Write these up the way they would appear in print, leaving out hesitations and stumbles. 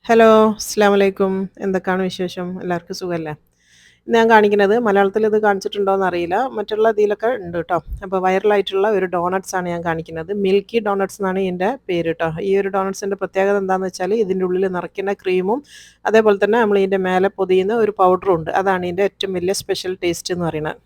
Hello, അസ്സലാമു അലൈക്കും. എന്തൊക്കെയാണ് വിശേഷം? എല്ലാവർക്കും സുഖല്ലേ? ഇന്ന് ഞാൻ കാണിക്കുന്നത് മലയാളത്തിൽ ഇത് കാണിച്ചിട്ടുണ്ടോന്ന് അറിയില്ല. മറ്റുള്ള ഇതിലൊക്കെ ഉണ്ട് ട്ടോ. അപ്പോൾ വൈറലായിട്ടുള്ള ഒരു ഡോണട്ട്സ് ആണ് ഞാൻ കാണിക്കുന്നത്. മിൽക്കി ഡോണട്ട്സ് എന്നാണ് ഇതിൻ്റെ പേര് ട്ടോ. ഈ ഒരു ഡോണട്ട്സിൻ്റെ പ്രത്യേകത എന്താണെന്ന് വെച്ചാൽ ഇതിൻ്റെ ഉള്ളിൽ നിറയ്ക്കുന്ന ക്രീമും അതേപോലെ തന്നെ നമ്മൾ ഇതിൻ്റെ മേലെ പൊതിയുന്ന ഒരു പൗഡറും ഉണ്ട്. അതാണ് ഇതിൻ്റെ ഏറ്റവും വലിയ സ്പെഷ്യൽ ടേസ്റ്റ് എന്ന് പറയുന്നത്.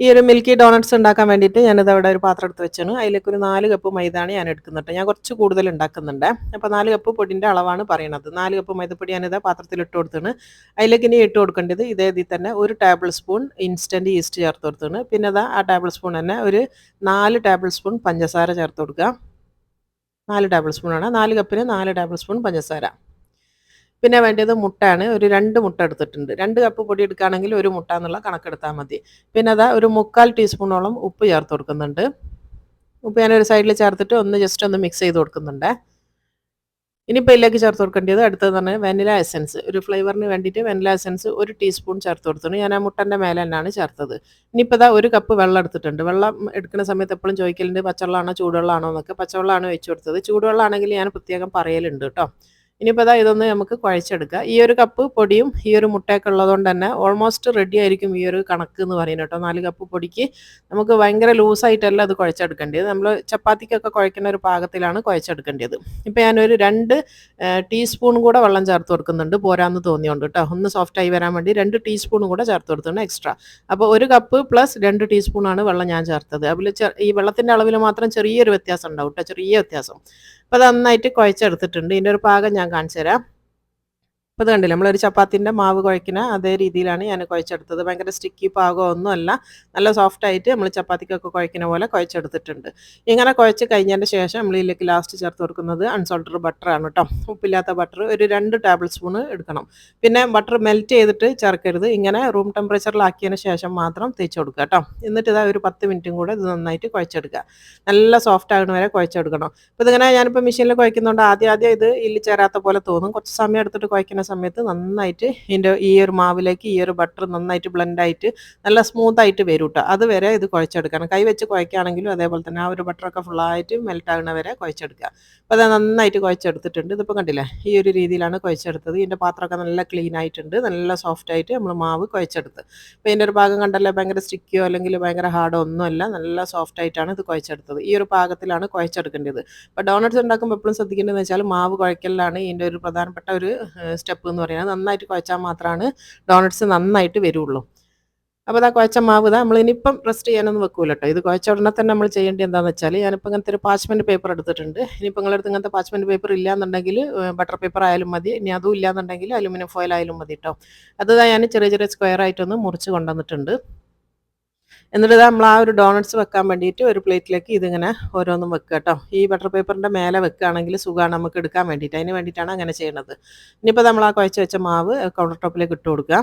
ഈ ഒരു മിൽക്കി ഡോണട്ട്സ് ഉണ്ടാക്കാൻ വേണ്ടിയിട്ട് ഞാനിത് അവിടെ ഒരു പാത്രം എടുത്ത് വെച്ചാണ്. അതിലേക്ക് ഒരു 4 കപ്പ് മൈദയാണ് ഞാൻ എടുക്കുന്നുണ്ട്. ഞാൻ കുറച്ച് കൂടുതൽ ഉണ്ടാക്കുന്നുണ്ട്. അപ്പോൾ 4 കപ്പ് പൊടിൻ്റെ അളവാണ് പറയണത്. 4 കപ്പ് മൈദപ്പൊടി ഞാനിത് പാത്രത്തിൽ ഇട്ട് കൊടുത്താണ്. അതിലേക്ക് ഇനി ഇട്ട് കൊടുക്കേണ്ടത് ഇതേ ഇതിൽ തന്നെ 1 ടേബിൾ സ്പൂൺ ഇൻസ്റ്റൻറ്റ് ഈസ്റ്റ് ചേർത്ത് കൊടുത്താണ്. പിന്നെ അതാ ആ ടേബിൾ സ്പൂൺ തന്നെ ഒരു 4 ടേബിൾ സ്പൂൺ പഞ്ചസാര ചേർത്ത് കൊടുക്കുക. 4 ടേബിൾ സ്പൂണാണ്. 4 കപ്പിന് 4 ടേബിൾ സ്പൂൺ പഞ്ചസാര. പിന്നെ വേണ്ടത് മുട്ടയാണ്. ഒരു 2 മുട്ട എടുത്തിട്ടുണ്ട്. 2 കപ്പ് പൊടി എടുക്കുകയാണെങ്കിൽ 1 മുട്ട എന്നുള്ള കണക്കെടുത്താൽ മതി. പിന്നെ അതാ ഒരു 3/4 ടീസ്പൂണോളം ഉപ്പ് ചേർത്ത് കൊടുക്കുന്നുണ്ട്. ഉപ്പ് ഞാനൊരു സൈഡിൽ ചേർത്തിട്ട് ജസ്റ്റ് ഒന്ന് മിക്സ് ചെയ്ത് കൊടുക്കുന്നുണ്ട്. ഇനിയിപ്പോൾ ഇതിലേക്ക് ചേർത്ത് കൊടുക്കേണ്ടത് അടുത്തത് പറഞ്ഞാൽ വെനില എസൻസ്. ഒരു ഫ്ലേവറിന് വേണ്ടിയിട്ട് വെനില എസൻസ് 1 ടീസ്പൂൺ ചേർത്ത് കൊടുത്തിട്ടുണ്ട്. ഞാൻ ആ മുട്ടൻ്റെ മേലെ തന്നെയാണ് ചേർത്തത്. ഇനിയിപ്പോൾ ഇതാ 1 കപ്പ് വെള്ളം എടുത്തിട്ടുണ്ട്. വെള്ളം എടുക്കുന്ന സമയത്ത് എപ്പോഴും ചോദിക്കലുണ്ട് പച്ചവെള്ളമാണോ ചൂടുവെള്ളമാണോ എന്നൊക്കെ. പച്ചവെള്ളമാണ് ഒഴിച്ച് കൊടുത്തത്. ചൂടുവെള്ളമാണെങ്കിൽ ഞാൻ പ്രത്യേകം പറയലുണ്ട് കേട്ടോ. ഇനിയിപ്പോൾ ഇതാ ഇതൊന്ന് നമുക്ക് കുഴച്ചെടുക്കാം. ഈ ഒരു കപ്പ് പൊടിയും ഈ ഒരു മുട്ടയൊക്കെ ഉള്ളതുകൊണ്ട് തന്നെ ഓൾമോസ്റ്റ് റെഡി ആയിരിക്കും ഈ ഒരു കണക്ക് എന്ന് പറയുന്നത് കേട്ടോ. 4 കപ്പ് പൊടിക്ക് നമുക്ക് ഭയങ്കര ലൂസായിട്ടല്ല അത് കുഴച്ചെടുക്കേണ്ടത്. നമ്മൾ ചപ്പാത്തിക്കൊക്കെ കുഴക്കുന്ന ഒരു പാകത്തിലാണ് കുഴച്ചെടുക്കേണ്ടത്. ഇപ്പോൾ ഞാനൊരു 2 ടീസ്പൂൺ കൂടെ വെള്ളം ചേർത്ത് കൊടുക്കുന്നുണ്ട്. പോരാന്ന് തോന്നിയോണ്ട് കേട്ടോ. ഒന്ന് സോഫ്റ്റായി വരാൻ വേണ്ടി 2 ടീസ്പൂൺ കൂടെ ചേർത്ത് കൊടുത്തിട്ടുണ്ട് എക്സ്ട്രാ. അപ്പോൾ 1 കപ്പ് പ്ലസ് 2 ടീസ്പൂണാണ് വെള്ളം ഞാൻ ചേർത്തത്. അതിൽ ഈ വെള്ളത്തിൻ്റെ അളവിൽ മാത്രം ചെറിയൊരു വ്യത്യാസം ഉണ്ടാവും കേട്ടോ. ചെറിയ വ്യത്യാസം. അപ്പോൾ അത് നന്നായിട്ട് കുഴച്ചെടുത്തിട്ടുണ്ട്. ഇതിൻ്റെ ഒരു പാകം ഞാൻ കാണിച്ചു തരാം. അപ്പോൾ ഇത് കണ്ടില്ലേ, നമ്മളൊരു ചപ്പാത്തിൻ്റെ മാവ് കുഴക്കുന്ന അതേ രീതിയിലാണ് ഞാൻ കുഴച്ചെടുത്തത്. ഭയങ്കര സ്റ്റിക്കി പാകമോ ഒന്നുമല്ല. നല്ല സോഫ്റ്റായിട്ട് നമ്മൾ ചപ്പാത്തിക്കൊക്കെ കുഴക്കുന്ന പോലെ കുഴച്ചെടുത്തിട്ടുണ്ട്. ഇങ്ങനെ കുഴച്ച് കഴിഞ്ഞതിൻ്റെ ശേഷം നമ്മൾ ഇതിലേക്ക് ലാസ്റ്റ് ചേർത്ത് കൊടുക്കുന്നത് അൺസോൾട്ടഡ് ബട്ടറാണ് കേട്ടോ. ഉപ്പില്ലാത്ത ബട്ടർ ഒരു 2 ടേബിൾ സ്പൂൺ എടുക്കണം. പിന്നെ ബട്ടർ മെൽറ്റ് ചെയ്തിട്ട് ചേർക്കരുത്. ഇങ്ങനെ റൂം ടെമ്പറേച്ചറിലാക്കിയതിന് ശേഷം മാത്രം തേച്ച് കൊടുക്കുക കേട്ടോ. എന്നിട്ട് ഇതാ ഒരു 10 മിനിറ്റും കൂടെ ഇത് നന്നായിട്ട് കുഴച്ചെടുക്കുക. നല്ല സോഫ്റ്റ് ആകുന്ന വരെ കുഴച്ചെടുക്കണം. അപ്പോൾ ഇതിങ്ങനെ ഞാനിപ്പോൾ മെഷീനിൽ കുഴക്കുന്നതുകൊണ്ട് ആദ്യം ഇത് ഇതിൽ ചേരാത്ത പോലെ തോന്നും. കുറച്ച് സമയം എടുത്തിട്ട് കുഴക്കുന്ന സമയത്ത് നന്നായിട്ട് ഇതിൻ്റെ ഈ ഒരു മാവിലേക്ക് ഈ ഒരു ബട്ടർ നന്നായിട്ട് ബ്ലെൻഡായിട്ട് നല്ല സ്മൂത്തായിട്ട് വരും കേട്ടോ. അതുവരെ ഇത് കുഴച്ചെടുക്കണം. കൈ വെച്ച് കുഴക്കുകയാണെങ്കിലും അതേപോലെ തന്നെ ആ ഒരു ബട്ടറൊക്കെ ഫുള്ളായിട്ട് മെൽറ്റ് ആകുന്ന വരെ കുഴച്ചെടുക്കുക. അപ്പോൾ അത് നന്നായിട്ട് കുഴച്ചെടുത്തിട്ടുണ്ട്. ഇതിപ്പോൾ കണ്ടില്ലേ, ഈ ഒരു രീതിയിലാണ് കുഴച്ചെടുത്തത്. ഇതിൻ്റെ പാത്രമൊക്കെ നല്ല ക്ലീൻ ആയിട്ടുണ്ട്. നല്ല സോഫ്റ്റായിട്ട് നമ്മൾ മാവ് കുഴച്ചെടുത്ത്. അപ്പോൾ ഇതിൻ്റെ ഒരു ഭാഗം കണ്ടല്ലേ, ഭയങ്കര സ്റ്റിക്കിയോ അല്ലെങ്കിൽ ഭയങ്കര ഹാർഡോ ഒന്നുമല്ല. നല്ല സോഫ്റ്റായിട്ടാണ് ഇത് കുഴച്ചെടുത്തത്. ഈ ഒരു പാകത്തിലാണ് കുഴച്ചെടുക്കേണ്ടത്. അപ്പോൾ ഡോണട്ട്സ് ഉണ്ടാക്കുമ്പോൾ എപ്പോഴും ശ്രദ്ധിക്കേണ്ടതെന്ന് വെച്ചാൽ മാവ് കുഴക്കലിലാണ് ഇതിൻ്റെ ഒരു പ്രധാനപ്പെട്ട ഒരു സ്റ്റെപ്പ് എന്ന് പറയുന്നത്. നന്നായിട്ട് കുഴച്ചാൽ മാത്രമാണ് ഡോണട്ട്സ് നന്നായിട്ട് വരുള്ളൂ. അപ്പോൾ അതാ കുഴച്ച മാവ് ഇതാ നമ്മളിനിയിപ്പം റെസ്റ്റ് ചെയ്യാനൊന്നും വെക്കൂല കേട്ടോ. ഇത് കുഴച്ച ഉടനെ തന്നെ നമ്മൾ ചെയ്യേണ്ടത് എന്താണെന്ന് വെച്ചാൽ ഞാനിപ്പോൾ ഇങ്ങനത്തെ ഒരു പാച്ച്മെൻറ്റ് പേപ്പർ എടുത്തിട്ടുണ്ട്. ഇനിയിപ്പോൾ നിങ്ങളടുത്ത് ഇങ്ങനത്തെ പാച്ച്മെൻറ്റ് പേപ്പർ ഇല്ലയെന്നുണ്ടെങ്കിൽ ബട്ടർ പേപ്പർ ആയാലും മതി. ഇനി അതും ഇല്ലയെന്നുണ്ടെങ്കിൽ അലുമിനിയം ഫോയിൽ ആയാലും മതി കേട്ടോ. അത് ഞാൻ ചെറിയ ചെറിയ സ്ക്വയർ ആയിട്ടൊന്ന് മുറിച്ച് കൊണ്ടുവന്നിട്ടുണ്ട്. എന്നിട്ട് നമ്മൾ ആ ഒരു ഡോണട്ട്സ് വെക്കാൻ വേണ്ടിയിട്ട് ഒരു പ്ലേറ്റിലേക്ക് ഇതിങ്ങനെ ഓരോന്നും വെക്കുക കേട്ടോ. ഈ ബട്ടർ പേപ്പറിൻ്റെ മേലെ വെക്കുകയാണെങ്കിൽ സുഖമാണ് നമുക്ക് എടുക്കാൻ വേണ്ടിയിട്ട്. അതിന് വേണ്ടിയിട്ടാണ് അങ്ങനെ ചെയ്യുന്നത്. ഇനിയിപ്പോൾ നമ്മൾ ആ കുഴച്ച് വെച്ച മാവ് കൗണ്ടർ ടോപ്പിലേക്ക് ഇട്ട് കൊടുക്കുക.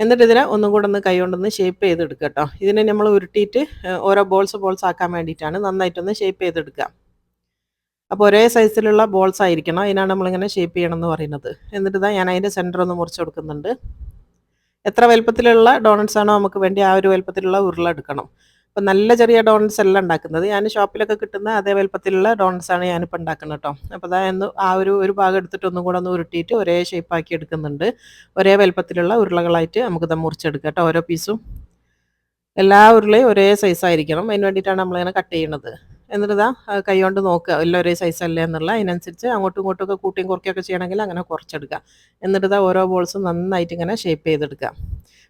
എന്നിട്ട് ഇതിനെ ഒന്നും കൂടെ കൈ കൊണ്ടൊന്ന് ഷേപ്പ് ചെയ്തെടുക്കുക കേട്ടോ. ഇതിനെ നമ്മൾ ഉരുട്ടിയിട്ട് ഓരോ ബോൾസ് ആക്കാൻ വേണ്ടിയിട്ടാണ്. നന്നായിട്ടൊന്ന് ഷേപ്പ് ചെയ്തെടുക്കുക. അപ്പോൾ ഒരേ സൈസിലുള്ള ബോൾസ് ആയിരിക്കണം. അതിനാണ് നമ്മളിങ്ങനെ ഷേപ്പ് ചെയ്യണം എന്ന് പറയുന്നത്. എന്നിട്ട് ഞാൻ അതിൻ്റെ സെൻറ്റർ ഒന്ന് മുറിച്ച് കൊടുക്കുന്നുണ്ട്. എത്ര വലുപ്പത്തിലുള്ള ഡോണട്ട്സ് ആണോ നമുക്ക് വേണ്ടി ആ ഒരു വലുപ്പത്തിലുള്ള ഉരുള എടുക്കണം. അപ്പോൾ നല്ല ചെറിയ ഡോണട്ട്സ് അല്ല ഉണ്ടാക്കുന്നത്. ഞാൻ ഷോപ്പിലൊക്കെ കിട്ടുന്ന അതേ വലുപ്പത്തിലുള്ള ഡോണട്ട്സ് ആണ് ഞാനിപ്പോൾ ഉണ്ടാക്കുന്നത് കേട്ടോ. അപ്പോൾ ആ ഒരു ഭാഗം എടുത്തിട്ട് ഒന്നും കൂടെ ഒന്ന് ഉരുട്ടിയിട്ട് ഒരേ ഷേപ്പാക്കി എടുക്കുന്നുണ്ട്. ഒരേ വലുപ്പത്തിലുള്ള ഉരുളകളായിട്ട് നമുക്കിത് മുറിച്ചെടുക്കാം കേട്ടോ. ഓരോ പീസും എല്ലാ ഉരുളയും ഒരേ സൈസായിരിക്കണം. അതിന് വേണ്ടിയിട്ടാണ് നമ്മളിങ്ങനെ കട്ട് ചെയ്യണത്. എന്നിട്ട് കൈ കൊണ്ട് നോക്കുക എല്ലാം ഒരേ സൈസല്ലേ എന്നുള്ള. അതിനനുസരിച്ച് അങ്ങോട്ടും ഇങ്ങോട്ടും ഒക്കെ കൂട്ടിയും കുറയ്ക്കുകയൊക്കെ ചെയ്യണമെങ്കിൽ അങ്ങനെ കുറച്ചെടുക്കുക. എന്നിട്ട് ഓരോ ബോൾസും നന്നായിട്ട് ഇങ്ങനെ ഷേപ്പ് ചെയ്തെടുക്കുക.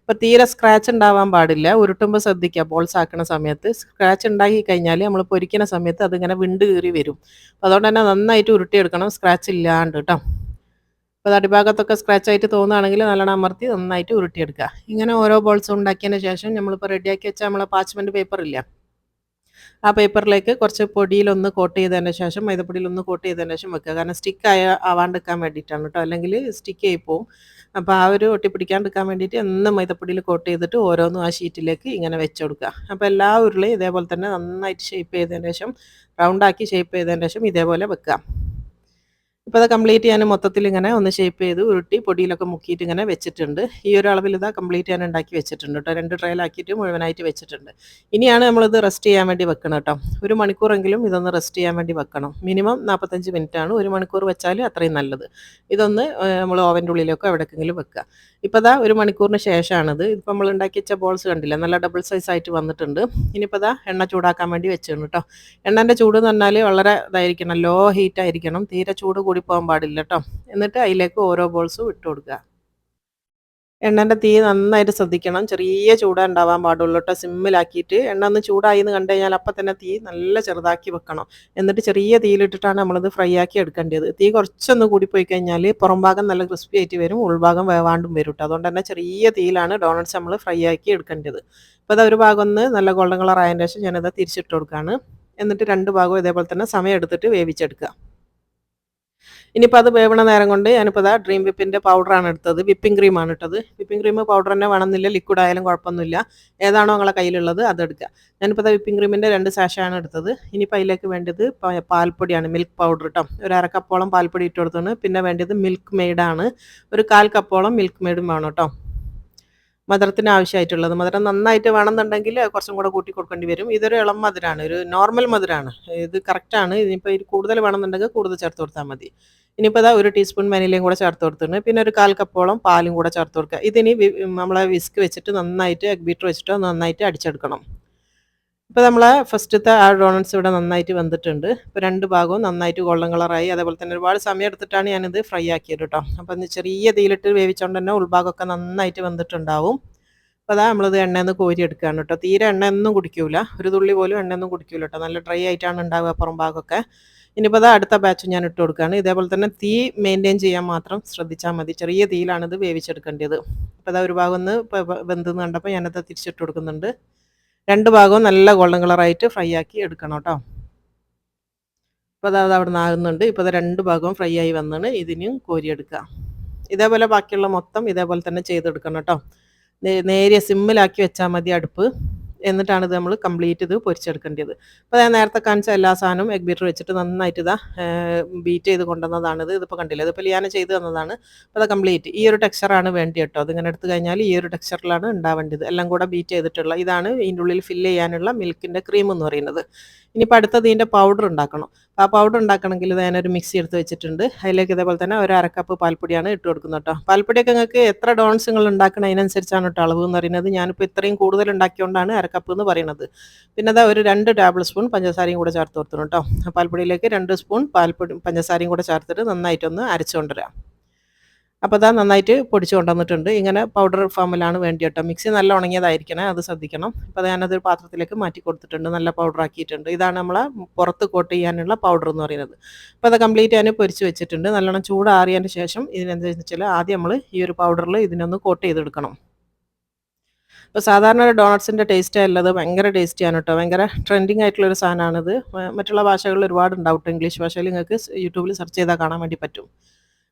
അപ്പോൾ തീരെ സ്ക്രാച്ച് ഉണ്ടാവാൻ പാടില്ല. ഉരുട്ടുമ്പോൾ ശ്രദ്ധിക്കുക. ബോൾസ് ആക്കുന്ന സമയത്ത് സ്ക്രാച്ച് ഉണ്ടാക്കി കഴിഞ്ഞാൽ നമ്മൾ പൊരിക്കുന്ന സമയത്ത് അതിങ്ങനെ വിണ്ട് കീറി വരും. അപ്പോൾ അതുകൊണ്ട് തന്നെ നന്നായിട്ട് ഉരുട്ടിയെടുക്കണം, സ്ക്രാച്ച് ഇല്ലാണ്ട് കേട്ടോ. അപ്പോൾ അടിഭാഗത്തൊക്കെ സ്ക്രാച്ച് ആയിട്ട് തോന്നുകയാണെങ്കിൽ നല്ലോണം അമർത്തി നന്നായിട്ട് ഉരുട്ടിയെടുക്കുക. ഇങ്ങനെ ഓരോ ബോൾസും ഉണ്ടാക്കിയതിന് ശേഷം നമ്മളിപ്പോൾ റെഡിയാക്കി വെച്ചാൽ നമ്മളെ പാച്ച്മെൻറ്റ് പേപ്പർ ഇല്ല, ആ പേപ്പറിലേക്ക് കുറച്ച് പൊടിയിലൊന്ന് കോട്ട് ചെയ്തതിന് ശേഷം മൈദപ്പൊടിയിലൊന്ന് കോട്ട് ചെയ്തതിന് ശേഷം വെക്കുക. കാരണം ആവാണ്ടിരിക്കാൻ വേണ്ടിയിട്ടാണ് കേട്ടോ. അല്ലെങ്കിൽ സ്റ്റിക്ക് ആയി പോവും. അപ്പോൾ ആ ഒരു ഒട്ടിപ്പിടിക്കാണ്ടിരിക്കാൻ വേണ്ടിയിട്ട് എന്നും മൈദപ്പൊടിയിൽ കോട്ട് ചെയ്തിട്ട് ഓരോന്നും ആ ഷീറ്റിലേക്ക് ഇങ്ങനെ വെച്ച് കൊടുക്കുക. അപ്പോൾ എല്ലാ ഉരുളയും ഇതേപോലെ തന്നെ നന്നായിട്ട് ഷേപ്പ് ചെയ്തതിന് ശേഷം റൗണ്ടാക്കി ഷേപ്പ് ചെയ്തതിന് ശേഷം ഇതേപോലെ വെക്കുക. ഇപ്പോൾ അത് കംപ്ലീറ്റ് ഞാൻ മൊത്തത്തിൽ ഇങ്ങനെ ഒന്ന് ഷേപ്പ് ചെയ്ത് ഉരുട്ടി പൊടിയിലൊക്കെ മുക്കിയിട്ട് ഇങ്ങനെ വെച്ചിട്ടുണ്ട്. ഈ ഒരു അളവിൽ ഇതാ കംപ്ലീറ്റ് ഞാൻ ഉണ്ടാക്കി വെച്ചിട്ടുണ്ട് കേട്ടോ. 2 ട്രേയിലാക്കിയിട്ട് മുഴുവനായിട്ട് വെച്ചിട്ടുണ്ട്. ഇനിയാണ് നമ്മളിത് റെസ്റ്റ് ചെയ്യാൻ വേണ്ടി വെക്കണം കേട്ടോ. 1 മണിക്കൂറെങ്കിലും ഇതൊന്ന് റെസ്റ്റ് ചെയ്യാൻ വേണ്ടി വെക്കണം. മിനിമം 45 മിനിറ്റാണ്. 1 മണിക്കൂർ വെച്ചാൽ അത്രയും നല്ലത്. ഇതൊന്ന് നമ്മൾ ഓവൻ്റെ ഉള്ളിലൊക്കെ എവിടേക്കെങ്കിലും വെക്കുക. ഇപ്പോൾ ദാ 1 മണിക്കൂറിന് ശേഷമാണിത്. ഇപ്പോൾ നമ്മൾ ഉണ്ടാക്കി വെച്ച ബോൾസ് കണ്ടില്ലേ, നല്ല ഡബിൾ സൈസ് ആയിട്ട് വന്നിട്ടുണ്ട്. ഇനിയിപ്പോൾ ദാ എണ്ണ ചൂടാക്കാൻ വേണ്ടി വെച്ചിട്ടുണ്ട് കേട്ടോ. എണ്ണൻ്റെ ചൂട് എന്ന് പറഞ്ഞാൽ വളരെ ഇതായിരിക്കണം, ലോ ഹീറ്റ് ആയിരിക്കണം, തീരെ ചൂട് കൂടി പോകാൻ പാടില്ല കേട്ടോ. എന്നിട്ട് അതിലേക്ക് ഓരോ ബോൾസും ഇട്ട് കൊടുക്കുക. എണ്ണൻ്റെ തീ നന്നായിട്ട് ശ്രദ്ധിക്കണം, ചെറിയ ചൂടേ ഉണ്ടാവാൻ പാടുള്ളൂ കേട്ടോ. സിമ്മിലാക്കിയിട്ട് എണ്ണ ഒന്ന് ചൂടായി എന്ന് കണ്ടു കഴിഞ്ഞാൽ അപ്പം തന്നെ തീ നല്ല ചെറുതാക്കി വെക്കണം. എന്നിട്ട് ചെറിയ തീയിലിട്ടിട്ടാണ് നമ്മളിത് ഫ്രൈ ആക്കി എടുക്കേണ്ടത്. തീ കുറച്ചൊന്ന് കൂടിപ്പോയി കഴിഞ്ഞാൽ പുറം ഭാഗം നല്ല ക്രിസ്പി ആയിട്ട് വരും, ഉൾഭാഗം വേവാണ്ടും വരും കേട്ടോ. അതുകൊണ്ട് തന്നെ ചെറിയ തീയിലാണ് ഡോണറ്റ്സ് നമ്മൾ ഫ്രൈ ആക്കി എടുക്കേണ്ടത്. അപ്പോൾ അത് ഒരു ഭാഗം ഒന്ന് നല്ല ഗോൾഡൻ കളർ ആയതിന് ശേഷം ഞാനത് തിരിച്ചിട്ട് കൊടുക്കുകയാണ്. എന്നിട്ട് 2 ഭാഗവും ഇതേപോലെ തന്നെ സമയം എടുത്തിട്ട് വേവിച്ചെടുക്കുക. ഇനിയിപ്പോൾ അത് വേവണ നേരം കൊണ്ട് ഞാനിപ്പോൾ ഇതാ ഡ്രീം വിപ്പിൻ്റെ പൗഡറാണ് എടുത്തത്. വിപ്പിംഗ് ക്രീമാണ് ഇട്ടത്. വിപ്പിംഗ് ക്രീം പൗഡർ തന്നെ വേണമെന്നില്ല, ലിക്വിഡ് ആയാലും കുഴപ്പമൊന്നുമില്ല. ഏതാണോ നിങ്ങളെ കയ്യിലുള്ളത് അതെടുക്കുക. ഞാനിപ്പോൾ ഇതാ വിപ്പിംഗ് ക്രീമിൻ്റെ 2 സാഷയാണ് എടുത്തത്. ഇനിയിപ്പോൾ അതിലേക്ക് വേണ്ടത് പാൽപ്പൊടിയാണ്, മിൽക്ക് പൗഡർ കേട്ടോ. ഒരു 1/2 കപ്പോളം പാൽപ്പൊടി ഇട്ട് കൊടുത്താണ്. പിന്നെ വേണ്ടത് മിൽക്ക് മെയ്ഡാണ്. ഒരു 1/4 കപ്പോളം മിൽക്ക് മെയ്ഡും വേണം കേട്ടോ. മധുരത്തിന് ആവശ്യമായിട്ടുള്ളത്. മധുരം നന്നായിട്ട് വേണമെന്നുണ്ടെങ്കിൽ കുറച്ചും കൂടെ കൂട്ടി കൊടുക്കേണ്ടി വരും. ഇതൊരു ഇളം മധുരമാണ്, ഒരു നോർമൽ മധുരമാണ്. ഇത് കറക്റ്റാണ്. ഇനിയിപ്പോൾ ഇത് കൂടുതൽ വേണമെന്നുണ്ടെങ്കിൽ കൂടുതൽ ചേർത്ത് കൊടുത്താൽ മതി. ഇനിയിപ്പോൾ ഇതാ 1 ടീസ്പൂൺ വാനിലയും കൂടെ ചേർത്ത് കൊടുത്തിട്ടുണ്ട്. പിന്നെ ഒരു 1/4 കപ്പോളം പാലും കൂടെ ചേർത്ത് കൊടുക്കുക. ഇതിനി നമ്മളെ വിസ്ക് വെച്ചിട്ട് നന്നായിട്ട് എഗ് ബീറ്റർ വെച്ചിട്ട് നന്നായിട്ട് അടിച്ചെടുക്കണം. ഇപ്പോൾ നമ്മളെ ഫസ്റ്റത്തെ ആ ഡോണറ്റ്സ് ഇവിടെ നന്നായിട്ട് വെന്തിട്ടുണ്ട്. ഇപ്പോൾ 2 ഭാഗവും നന്നായിട്ട് ഗോൾഡൻ കളറായി. അതേപോലെ തന്നെ ഒരുപാട് സമയം എടുത്തിട്ടാണ് ഞാനിത് ഫ്രൈ ആക്കിയത് കേട്ടോ. അപ്പോൾ ഒന്ന് ചെറിയ തീയിലിട്ട് വേവിച്ചുകൊണ്ട് തന്നെ ഉൾഭാഗമൊക്കെ നന്നായിട്ട് വെന്തിട്ടുണ്ടാവും. അപ്പോൾ അതാ നമ്മളിത് എണ്ണയൊന്ന് കോരി എടുക്കുകയാണ് കേട്ടോ. തീരെ എണ്ണയൊന്നും കുടിക്കൂല, ഒരു തുള്ളി പോലും എണ്ണയൊന്നും കുടിക്കൂല കേട്ടോ. നല്ല ഡ്രൈ ആയിട്ടാണ് ഉണ്ടാവുക പുറം ഭാഗമൊക്കെ. ഇനിയിപ്പോൾ അതാ അടുത്ത ബാച്ച് ഞാൻ ഇട്ട് കൊടുക്കുകയാണ്. ഇതേപോലെ തന്നെ തീ മെയിൻറ്റെയിൻ ചെയ്യാൻ മാത്രം ശ്രദ്ധിച്ചാൽ മതി. ചെറിയ തീയിലാണ് ഇത് വേവിച്ചെടുക്കേണ്ടത്. അപ്പോൾ അതാ ഒരു ഭാഗം ഒന്ന് വെന്തെന്ന് കണ്ടപ്പോൾ ഞാനത് തിരിച്ചിട്ട് കൊടുക്കുന്നുണ്ട്. 2 ഭാഗവും നല്ല ഗോൾഡൻ കളറായിട്ട് ഫ്രൈ ആക്കി എടുക്കണം കേട്ടോ. അപ്പോൾ അത് അവിടെ നിന്ന് ആകുന്നുണ്ട്. ഇപ്പോൾ അത് 2 ഭാഗവും ഫ്രൈ ആയി വന്നാണ്. ഇതിനും കോരിയെടുക്കുക. ഇതേപോലെ ബാക്കിയുള്ള മൊത്തം ഇതേപോലെ തന്നെ ചെയ്തെടുക്കണം കേട്ടോ. നേരിയ സിമ്മിലാക്കി വെച്ചാൽ മതി അടുപ്പ്. എന്നിട്ടാണ് ഇത് നമ്മൾ കംപ്ലീറ്റ് ഇത് പൊരിച്ചെടുക്കേണ്ടത്. അപ്പോൾ ഞാൻ നേരത്തെ കാണിച്ച എല്ലാ സാധനവും എഗ് ബീറ്റർ വെച്ചിട്ട് നന്നായിട്ട് ഇതാ ബീറ്റ് ചെയ്ത് കൊണ്ടുവന്നതാണിത്. ഇതിപ്പോൾ കണ്ടില്ല, ഇതിപ്പോൾ ലിയാന ചെയ്ത് തന്നതാണ്. അപ്പോൾ അത് കംപ്ലീറ്റ് ഈ ഒരു ടെക്സ്ചറാണ് വേണ്ടി കേട്ടോ. അതിങ്ങനെ എടുത്തു കഴിഞ്ഞാൽ ഈ ഒരു ടെക്സ്ചറിലാണ് ഉണ്ടാവേണ്ടത്. എല്ലാം കൂടെ ബീറ്റ് ചെയ്തിട്ടുള്ള ഇതാണ് ഇതിൻ്റെ ഉള്ളിൽ ഫില്ല് ചെയ്യാനുള്ള മിൽക്കിൻ്റെ ക്രീം എന്ന് പറയുന്നത്. ഇനിയിപ്പോൾ അടുത്തത് ഇതിൻ്റെ പൗഡർ ഉണ്ടാക്കണം. ആ പൗഡർ ഉണ്ടാക്കണമെങ്കിൽ ഞാനൊരു മിക്സി എടുത്ത് വെച്ചിട്ടുണ്ട്. അതിലേക്ക് ഇതേപോലെ തന്നെ ഒരു 1/2 കപ്പ് പാൽപ്പൊടിയാണ് ഇട്ട് കൊടുക്കുന്നത് കേട്ടോ. പാൽപ്പൊടിയൊക്കെ നിങ്ങൾക്ക് എത്ര ഡോൺസ് നിങ്ങൾ ഉണ്ടാക്കണം അതിനനുസരിച്ചാണ് കേട്ടോ അളവ് എന്ന് പറയുന്നത്. ഞാനിപ്പോൾ ഇത്രയും കൂടുതൽ ഉണ്ടാക്കിയോണ്ടാണ് 1/2 കപ്പ് എന്ന് പറയുന്നത്. പിന്നെ അതാ ഒരു 2 ടേബിൾ സ്പൂൺ പഞ്ചസാരയും കൂടെ ചേർത്ത് കൊടുത്തു കേട്ടോ. പാൽപ്പൊടിയിലേക്ക് 2 സ്പൂൺ പഞ്ചസാരയും കൂടെ ചേർത്തിട്ട് നന്നായിട്ടൊന്ന് അരച്ചു കൊണ്ടുവരാം. അപ്പോൾ അതാ നന്നായിട്ട് പൊടിച്ച് കൊണ്ടുവന്നിട്ടുണ്ട്. ഇങ്ങനെ പൗഡർ ഫോമിലാണ് വേണ്ടി കേട്ടോ. മിക്സി നല്ല ഉണങ്ങിയതായിരിക്കണം, അത് ശ്രദ്ധിക്കണം. അപ്പോൾ ഞാനതൊരു പാത്രത്തിലേക്ക് മാറ്റി കൊടുത്തിട്ടുണ്ട്, നല്ല പൗഡർ ആക്കിയിട്ടുണ്ട്. ഇതാണ് നമ്മളെ പുറത്ത് കോട്ട് ചെയ്യാനുള്ള പൗഡർ എന്ന് പറയുന്നത്. അപ്പോൾ അത് കംപ്ലീറ്റ് ഞാൻ പൊരിച്ച് വെച്ചിട്ടുണ്ട്. നല്ലോണം ചൂടാറിയതിന് ശേഷം ഇതിനെന്താണെന്ന് വെച്ചാൽ ആദ്യം നമ്മൾ ഈ ഒരു പൗഡറിൽ ഇതിനൊന്ന് കോട്ട് ചെയ്തെടുക്കണം. ഇപ്പോൾ സാധാരണ ഒരു ഡോണറ്റ്സിൻ്റെ ടേസ്റ്റ് അല്ലത്, ഭയങ്കര ടേസ്റ്റിയാണ് കേട്ടോ. ഭയങ്കര ട്രെൻഡിങ് ആയിട്ടുള്ളൊരു സാധനമാണിത്. മറ്റുള്ള ഭാഷകളിൽ ഒരുപാട് ഉണ്ടാവും. ഇംഗ്ലീഷ് ഭാഷയിൽ നിങ്ങൾക്ക് യൂട്യൂബിൽ സെർച്ച് ചെയ്താൽ കാണാൻ വേണ്ടി പറ്റും.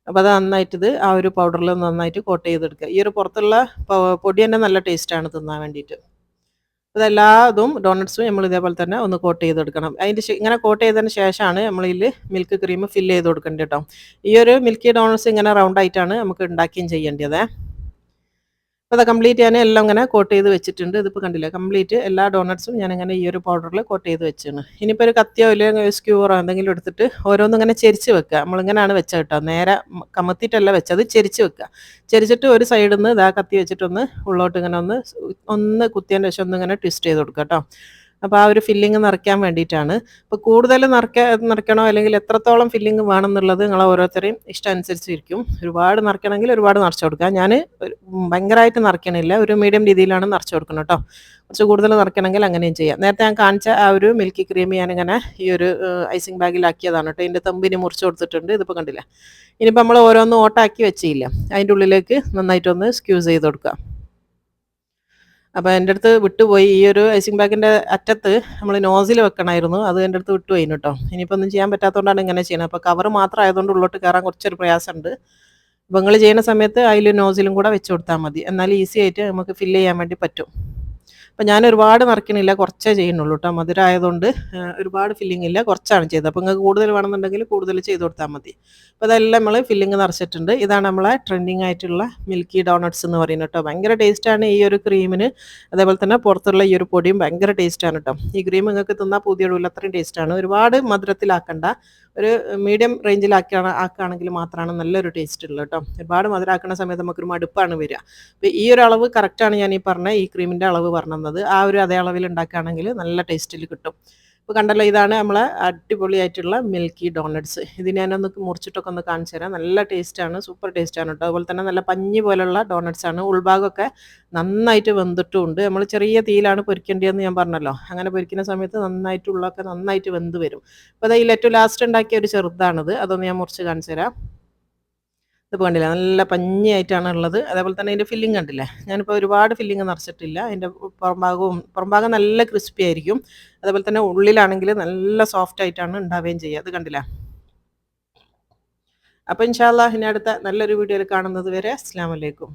അപ്പോൾ അത് നന്നായിട്ടിത് ആ ഒരു പൗഡറിൽ നന്നായിട്ട് കോട്ട് ചെയ്തെടുക്കുക. ഈ ഒരു പുറത്തുള്ള പൊടി തന്നെ നല്ല ടേസ്റ്റാണ് തിന്നാൻ വേണ്ടിയിട്ട്. അതെല്ലാ ഇതും ഡോണറ്റ്സും നമ്മൾ ഇതേപോലെ തന്നെ ഒന്ന് കോട്ട് ചെയ്തെടുക്കണം. അതിൻ്റെ ഇങ്ങനെ കോട്ട് ചെയ്തതിന് ശേഷമാണ് നമ്മളിതിൽ മിൽക്ക് ക്രീം ഫില്ല് ചെയ്ത് കൊടുക്കേണ്ടത് കേട്ടോ. ഈ ഒരു മിൽക്കി ഡോണറ്റ്സ് ഇങ്ങനെ റൗണ്ട് ആയിട്ടാണ് നമുക്ക് ഉണ്ടാക്കുകയും ചെയ്യേണ്ടത്. അപ്പോൾ അത് കംപ്ലീറ്റ് ഞാൻ എല്ലാം ഇങ്ങനെ കോട്ട് ചെയ്ത് വെച്ചിട്ടുണ്ട്. ഇതിപ്പോൾ കണ്ടില്ലേ, കംപ്ലീറ്റ് എല്ലാ ഡോണറ്റ്സും ഞാനിങ്ങനെ ഈ ഒരു പൗഡറിൽ കോട്ട് ചെയ്ത് വെച്ചാണ്. ഇനിയിപ്പോൾ ഒരു കത്തിയോ അല്ലെങ്കിൽ സ്ക്യൂറോ എന്തെങ്കിലും എടുത്തിട്ട് ഓരോന്നും ഇങ്ങനെ ചെരിച്ച് വെക്കുക. നമ്മളിങ്ങനെയാണ് വെച്ചത് കേട്ടോ, നേരെ കമത്തിയിട്ടല്ല വെച്ചത്, ചെരിച്ച് വെക്കുക. ചെരിച്ചിട്ട് ഒരു സൈഡിൽ നിന്ന് ഇതാ കത്തി വെച്ചിട്ടൊന്ന് ഉള്ളോട്ട് ഇങ്ങനെ ഒന്ന് കുത്തിയതിന് ശേഷം ഒന്നിങ്ങനെ ട്വിസ്റ്റ് ചെയ്ത് കൊടുക്കുക കേട്ടോ. അപ്പോൾ ആ ഒരു ഫില്ലിങ് നിറയ്ക്കാൻ വേണ്ടിയിട്ടാണ്. അപ്പോൾ കൂടുതൽ നിറയ്ക്കണോ അല്ലെങ്കിൽ എത്രത്തോളം ഫില്ലിങ് വേണമെന്നുള്ളത് നിങ്ങൾ ഓരോരുത്തരെയും ഇഷ്ടം അനുസരിച്ചിരിക്കും. ഒരുപാട് നിറയ്ക്കണമെങ്കിൽ ഒരുപാട് നിറച്ച് കൊടുക്കുക. ഞാൻ ഭയങ്കരമായിട്ട് നിറയ്ക്കണില്ല, ഒരു മീഡിയം രീതിയിലാണ് നിറച്ച് കൊടുക്കണം കേട്ടോ. കുറച്ച് കൂടുതൽ നിറയ്ക്കണമെങ്കിൽ അങ്ങനെയും ചെയ്യാം. നേരത്തെ ഞാൻ കാണിച്ച ആ ഒരു മിൽക്കി ക്രീം ഞാനിങ്ങനെ ഈ ഒരു ഐസിങ് ബാഗിലാക്കിയതാണ് കേട്ടോ. ഇതിൻ്റെ തമ്പിന് മുറിച്ച് കൊടുത്തിട്ടുണ്ട്. ഇതിപ്പോൾ കണ്ടില്ല. ഇനിയിപ്പോൾ നമ്മൾ ഓരോന്നും ഓട്ടാക്കി വെച്ചില്ല, അതിൻ്റെ ഉള്ളിലേക്ക് നന്നായിട്ടൊന്ന് സ്ക്യൂസ് ചെയ്ത് കൊടുക്കുക. അപ്പോൾ എൻ്റെ അടുത്ത് വിട്ടുപോയി, ഈ ഒരു ഐസിങ് ബാഗിൻ്റെ അറ്റത്ത് നമ്മൾ നോസിൽ വെക്കണമായിരുന്നു, അത് എൻ്റെ അടുത്ത് വിട്ടുപോയി കേട്ടോ. ഇനിയിപ്പോൾ ഒന്നും ചെയ്യാൻ പറ്റാത്തതുകൊണ്ടാണ് ഇങ്ങനെ ചെയ്യുന്നത്. അപ്പോൾ കവർ മാത്രം ആയതുകൊണ്ട് ഉള്ളോട്ട് കയറാൻ കുറച്ചൊരു പ്രയാസമുണ്ട്. അപ്പോൾ നിങ്ങൾ ചെയ്യുന്ന സമയത്ത് അതിൽ നോസിലും കൂടെ വെച്ച് കൊടുത്താൽ മതി, എന്നാൽ ഈസി ആയിട്ട് നമുക്ക് ഫില്ല് ചെയ്യാൻ വേണ്ടി പറ്റും. അപ്പോൾ ഞാൻ ഒരുപാട് നിറയ്ക്കണില്ല, കുറച്ചേ ചെയ്യുന്നുള്ളൂ കേട്ടോ. മധുരം ആയതുകൊണ്ട് ഒരുപാട് ഫില്ലിംഗ് ഇല്ല, കുറച്ചാണ് ചെയ്തത്. അപ്പോൾ നിങ്ങൾക്ക് കൂടുതൽ വേണമെന്നുണ്ടെങ്കിൽ കൂടുതൽ ചെയ്ത് കൊടുത്താൽ മതി. അപ്പോൾ അതെല്ലാം നമ്മൾ ഫില്ലിംഗ് നിറച്ചിട്ടുണ്ട്. ഇതാണ് നമ്മളെ ട്രെൻഡിങ് ആയിട്ടുള്ള മിൽക്കി ഡോണട്ട്സ് എന്ന് പറയുന്നത് കേട്ടോ. ഭയങ്കര ടേസ്റ്റാണ് ഈ ഒരു ക്രീമിന്. അതേപോലെ തന്നെ പുറത്തുള്ള ഈ ഒരു പൊടിയും ഭയങ്കര ടേസ്റ്റാണ് കേട്ടോ. ഈ ക്രീം നിങ്ങൾക്ക് തിന്നാൽ പുതിയടുള്ള അത്രയും ടേസ്റ്റാണ്. ഒരുപാട് മധുരത്തിലാക്കണ്ട, ഒരു മീഡിയം ആക്കുകയാണെങ്കിൽ മാത്രമാണ് നല്ലൊരു ടേസ്റ്റ് ഉള്ളത് കേട്ടോ. ഒരുപാട് മധുരമാക്കുന്ന സമയത്ത് നമുക്കൊരു മടുപ്പാണ് വരിക. അപ്പോൾ ഈ ഒരു അളവ് കറക്റ്റാണ് ഞാൻ ഈ പറഞ്ഞ ഈ ക്രീമിൻ്റെ അളവ് പറഞ്ഞത്. ആ ഒരു അതേ അളവിൽ ഉണ്ടാക്കുകയാണെങ്കിൽ നല്ല ടേസ്റ്റിൽ കിട്ടും. ഇപ്പോൾ കണ്ടല്ലോ, ഇതാണ് നമ്മളെ അടിപൊളിയായിട്ടുള്ള മിൽക്കി ഡോണട്ട്സ്. ഇത് ഞാനൊന്ന് മുറിച്ചിട്ടൊക്കെ ഒന്ന് കാണിച്ചു തരാം. നല്ല ടേസ്റ്റാണ്, സൂപ്പർ ടേസ്റ്റാണ് കേട്ടോ. അതുപോലെ തന്നെ നല്ല പഞ്ഞി പോലുള്ള ഡോണട്ട്സാണ്. ഉൾഭാഗമൊക്കെ നന്നായിട്ട് വെന്തിട്ടുമുണ്ട്. നമ്മൾ ചെറിയ തീയിലാണ് പൊരിക്കേണ്ടതെന്ന് ഞാൻ പറഞ്ഞല്ലോ. അങ്ങനെ പൊരിക്കുന്ന സമയത്ത് നന്നായിട്ട് ഉള്ളൊക്കെ നന്നായിട്ട് വെന്ത് വരും. അപ്പോൾ അതിൽ ഏറ്റവും ലാസ്റ്റ് ഉണ്ടാക്കിയ ഒരു ചെറുതാണിത്. അതൊന്ന് ഞാൻ മുറിച്ച് കാണിച്ചു തരാം. ഇതിപ്പോൾ കണ്ടില്ലേ, നല്ല പഞ്ഞിയായിട്ടാണ് ഉള്ളത്. അതേപോലെ തന്നെ അതിൻ്റെ ഫില്ലിംഗ് കണ്ടില്ലേ, ഞാനിപ്പോൾ ഒരുപാട് ഫില്ലിംഗ് നിറച്ചിട്ടില്ല. അതിൻ്റെ പുറംഭാഗം നല്ല ക്രിസ്പി ആയിരിക്കും. അതേപോലെ തന്നെ ഉള്ളിലാണെങ്കിൽ നല്ല സോഫ്റ്റ് ആയിട്ടാണ് ഉണ്ടാവുകയും ചെയ്യുക. അത് കണ്ടില്ലേ. അപ്പോൾ ഇൻഷാ അല്ലാഹ് ഇനി അടുത്ത നല്ലൊരു വീഡിയോയിൽ കാണുന്നത് വരെ അസ്സലാമു അലൈക്കും.